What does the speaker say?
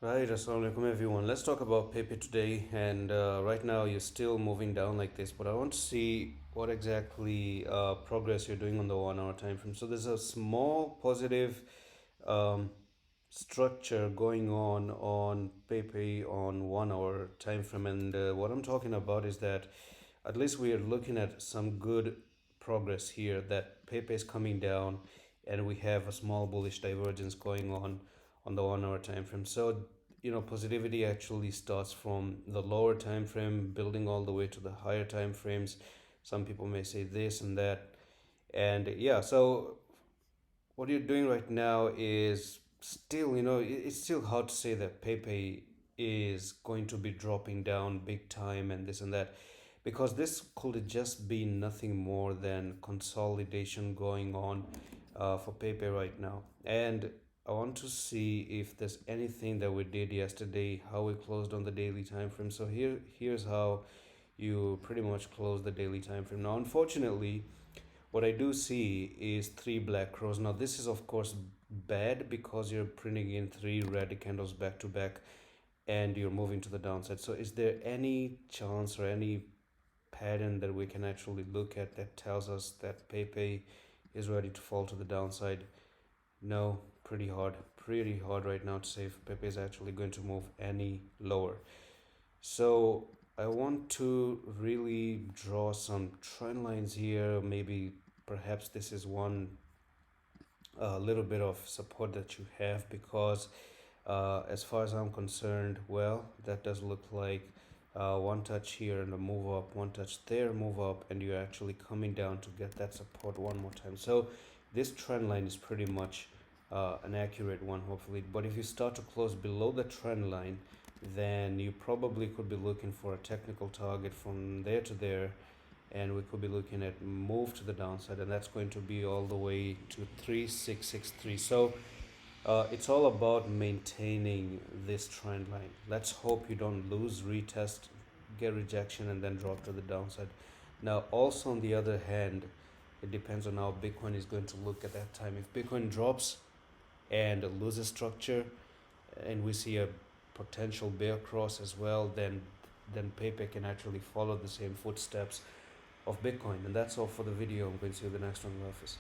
Right, assalamu alaikum everyone. Let's talk about Pepe today. And right now you're still moving down like this, but I want to see what exactly progress you're doing on the 1 hour time frame. So there's a small positive um, structure going on Pepe on 1 hour time frame, and what I'm talking about is that at least we are looking at some good progress here. That Pepe is coming down, and we have a small bullish divergence going on the 1 hour time frame. So positivity actually starts from the lower time frame building all the way to the higher time frames. Some people may say this and that, and yeah, so what you're doing right now is still, it's still hard to say that Pepe is going to be dropping down big time and this and that, because this could just be nothing more than consolidation going on for Pepe right now. And I want to see if there's anything that we did yesterday, how we closed on the daily time frame. So here's how you pretty much close the daily time frame. Now, unfortunately, what I do see is three black crows. Now, this is of course bad because you're printing in three red candles back to back and you're moving to the downside. So, is there any chance or any pattern that we can actually look at that tells us that Pepe is ready to fall to the downside? No, pretty hard right now to say if Pepe is actually going to move any lower. So I want to really draw some trend lines here. Maybe perhaps this is one little bit of support that you have, because as far as I'm concerned, well, that does look like one touch here and a move up, one touch there, move up, and you're actually coming down to get that support one more time. So this trend line is pretty much an accurate one, hopefully. But if you start to close below the trend line, then you probably could be looking for a technical target from there to there, and we could be looking at move to the downside, and that's going to be all the way to 3663. So it's all about maintaining this trend line. Let's hope you don't lose, retest, get rejection, and then drop to the downside. Now, also on the other hand, it depends on how Bitcoin is going to look at that time. If Bitcoin drops and loses structure, and we see a potential bear cross as well, then Pepe can actually follow the same footsteps of Bitcoin. And that's all for the video. I'm going to see you in the next one in the office.